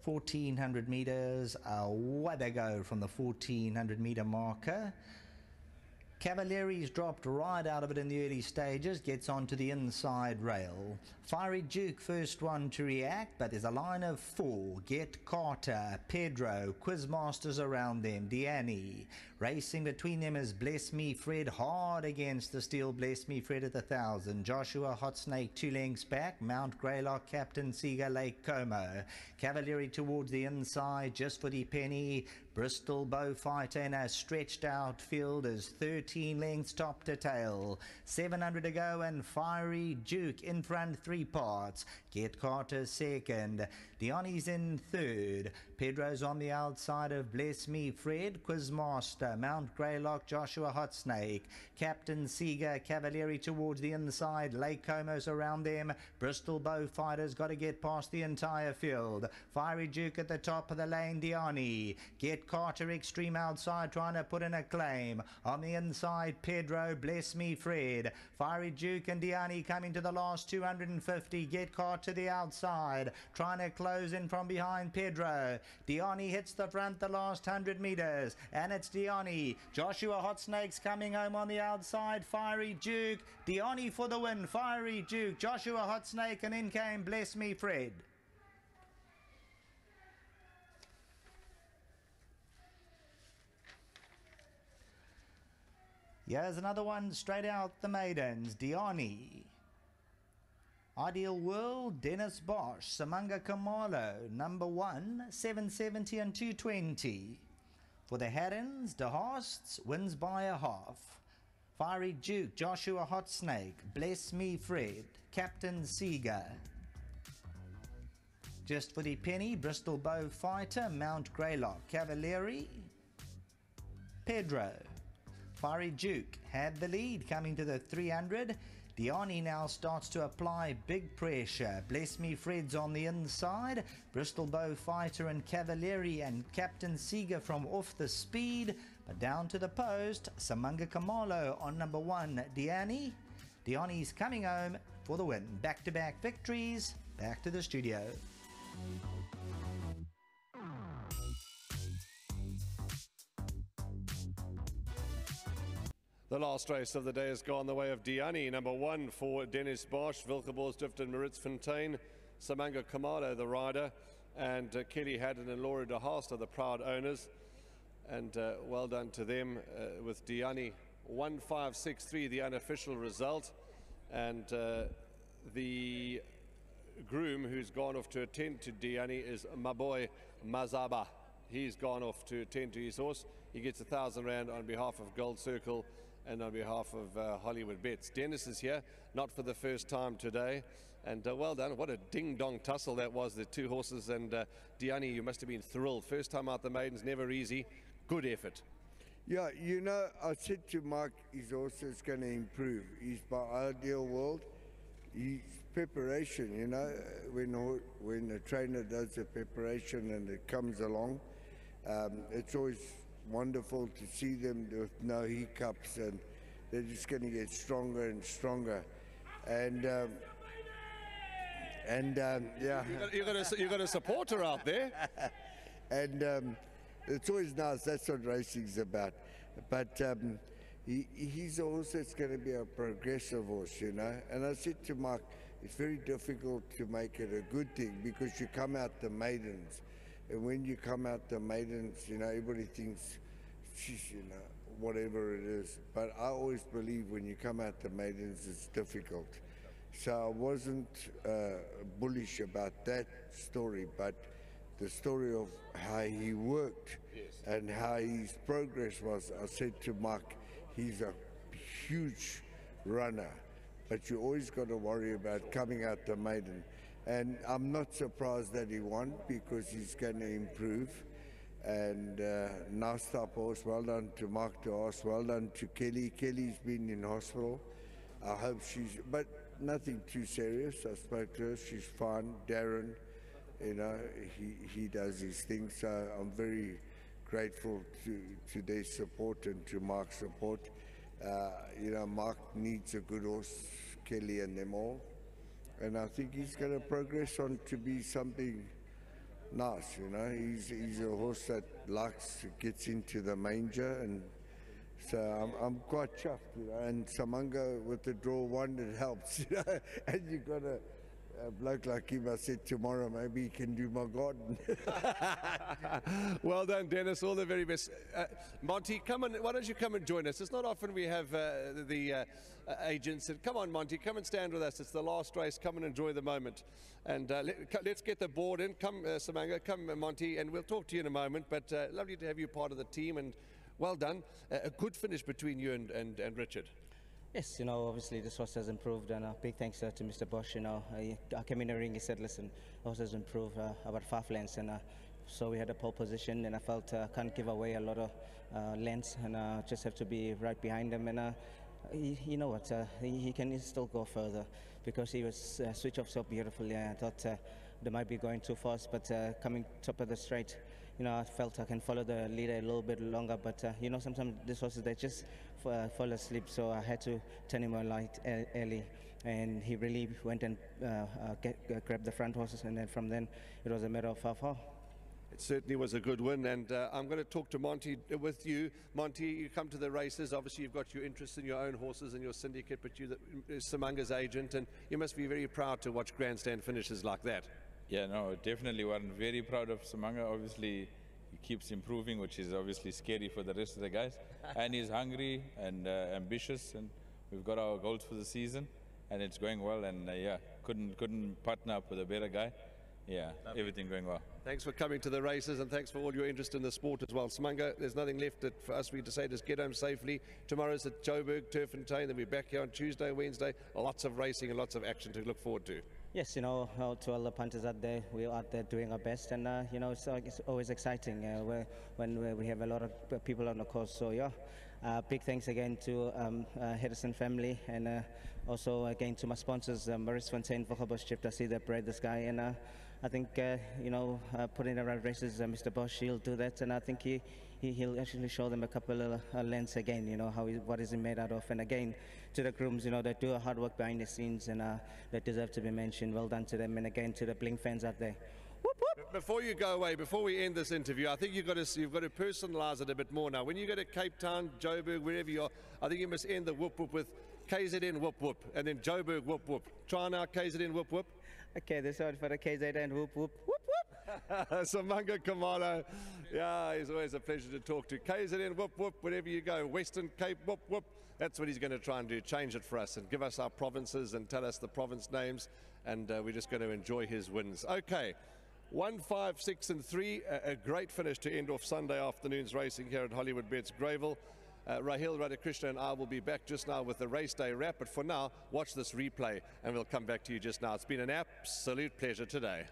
1400 meters, away they go from the 1400 meter marker. Cavalieri's dropped right out of it in the early stages, gets onto the inside rail. Fiery Duke, first one to react, but there's a line of 4. Get Carter, Pedro, Quizmasters around them, DIANI. Racing between them is Bless Me Fred, hard against the steel Bless Me Fred at 1,000. Joshua Hot Snake 2 lengths back. Mount Greylock, Captain Seeger, Lake Como. Cavalieri towards the inside, just for the penny. Bristol Bowfighter in a stretched out field is 13 lengths top to tail. 700 to go and Fiery Duke in front 3 parts. Get Carter second. DIANI's in third. Pedro's on the outside of Bless Me Fred. Quizmaster, Mount Greylock, Joshua Hot Snake. Captain Seeger, Cavalieri towards the inside. Lake Como's around them. Bristol Bowfighter's got to get past the entire field. Fiery Duke at the top of the lane, DIANI. Get Carter extreme outside trying to put in a claim. On the inside, Pedro, Bless Me Fred. Fiery Duke and DIANI coming to the last 250. Get Carter to the outside, trying to close in from behind Pedro. DIANI hits the front the last 100 meters, and it's DIANI. Joshua Hot Snake's coming home on the outside. Fiery Duke, DIANI for the win. Fiery Duke, Joshua Hot Snake, and in came Bless Me Fred. Here's another one straight out the maidens. DIANI. Ideal World, Dennis Bosch. Samanga Kamalo, number 1, 770 and 220. For the Herons, De Horsts wins by a half. Fiery Duke, Joshua Hot Snake, Bless Me Fred, Captain Seeger. Just for the penny, Bristol Bowfighter, Mount Greylock, Cavalieri, Pedro. Fiery Duke had the lead coming to the 300. DIANI now starts to apply big pressure. Bless Me Fred's on the inside. Bristol Bowfighter and Cavalieri and Captain Seeger from off the speed. But down to the post, Samanga Kamalo on number 1, DIANI. DIANI's coming home for the win. Back-to-back victories. Back to the studio. The last race of the day has gone the way of DIANI, number 1 for Dennis Bosch, Wilgeborgsdrift and Mauritsfontein, Samanga Kamalo, the rider, and Kelly Haddon and Laura De Horst are the proud owners. And well done to them with DIANI 1563, the unofficial result. And the groom who's gone off to attend to DIANI is my boy Mazaba. He's gone off to attend to his horse. He gets 1,000 Rand on behalf of Gold Circle and on behalf of Hollywoodbets. Dennis is here, not for the first time today. And well done. What a ding-dong tussle that was, the 2 horses. And DIANI, you must have been thrilled. First time out the maidens, never easy. Good effort. Yeah, you know, I said to Mark, his horse is going to improve. He's by Ideal World. His preparation, you know, when a trainer does the preparation and it comes along, it's always wonderful to see them with no hiccups, and they're just going to get stronger and stronger. And yeah, you got a supporter out there, and it's always nice. That's what racing's about. But he's a horse that's going to be a progressive horse, you know. And I said to Mark, it's very difficult to make it a good thing because you come out the maidens. And when you come out the maidens, you know, everybody thinks, geez, you know, whatever it is. But I always believe when you come out the maidens, it's difficult. So I wasn't bullish about that story, but the story of how he worked and how his progress was. I said to Mark, he's a huge runner, but you always got to worry about coming out the maiden. And I'm not surprised that he won because he's going to improve. And nice type horse. Well done to Mark De Horst. Well done to Kelly. Kelly's been in hospital. I hope she's, but nothing too serious. I spoke to her. She's fine. Darren, you know, he does his thing. So I'm very grateful to their support and to Mark's support. You know, Mark needs a good horse, Kelly and them all. And I think he's going to progress on to be something nice, you know. He's a horse that gets into the manger, and so I'm quite chuffed, you know. And Samanga with the draw one, it helps, you know. And you got a bloke like him. I said tomorrow maybe he can do my garden. Well done, Dennis. All the very best. Monty, come on. Why don't you come and join us? It's not often we have the agents. Come on, Monty. Come and stand with us. It's the last race. Come and enjoy the moment. And let's get the board in. Come, Samanga. Come, Monty. And we'll talk to you in a moment. But lovely to have you part of the team. And well done. A good finish between you and Richard. Yes, you know, obviously this horse has improved, and big thanks to Mr. Bosch. You know, I came in the ring, he said, listen, the horse has improved about 5 lengths, and so we had a pole position, and I felt I can't give away a lot of lengths, and just have to be right behind him, and you know what, he can still go further, because he was switched off so beautifully. I thought they might be going too fast, but coming top of the straight, you know, I felt I can follow the leader a little bit longer, but you know, sometimes these horses, they just fall asleep, so I had to turn him on light early, and he really went and grabbed the front horses, and then from then it was a matter of how. It certainly was a good win, and I'm going to talk to Monty with you. Monty, you come to the races. Obviously, you've got your interest in your own horses and your syndicate, but you're Samanga's agent, and you must be very proud to watch grandstand finishes like that. Yeah, no, definitely. We're very proud of Samanga. Obviously, he keeps improving, which is obviously scary for the rest of the guys. And he's hungry and ambitious, and we've got our goals for the season, and it's going well. And yeah, couldn't partner up with a better guy. Yeah, everything going well. Thanks for coming to the races, and thanks for all your interest in the sport as well. Samanga, there's nothing left for us to say, just get home safely. Tomorrow's at Joburg, Turffontein, then we're back here on Tuesday, Wednesday. Lots of racing and lots of action to look forward to. Yes, you know, to all the punters out there, we're out there doing our best, and you know, it's always exciting when we have a lot of people on the course. So yeah, big thanks again to Hedison family, and also again to my sponsors, Maurice Fontaine, Volkerbosch Chip. I see they bred this guy, and I think you know, putting around races, Mr. Bosch, he'll do that, and I think he'll actually show them a couple of lengths again, you know, what is he made out of. And again, to the grooms, you know, they do a hard work behind the scenes, and they deserve to be mentioned. Well done to them, and again to the Blink fans out there. Whoop, whoop. Before you go away, before we end this interview, I think you've got to personalise it a bit more now. When you go to Cape Town, Joburg, wherever you are, I think you must end the whoop whoop with KZN whoop whoop, and then Joburg whoop whoop. Try now, KZN whoop whoop. Okay, this one for the KZN whoop whoop whoop whoop. Samanga Kamalo, yeah, he's always a pleasure to talk to. KZN whoop whoop, wherever you go. Western Cape whoop whoop. That's what he's going to try and do, change it for us and give us our provinces and tell us the province names, and we're just going to enjoy his wins. Okay, 1, 5, 6 and 3, a great finish to end off Sunday afternoon's racing here at Hollywoodbets Greyville. Rahil Radhakrishna and I will be back just now with the race day wrap, but for now, watch this replay and we'll come back to you just now. It's been an absolute pleasure today.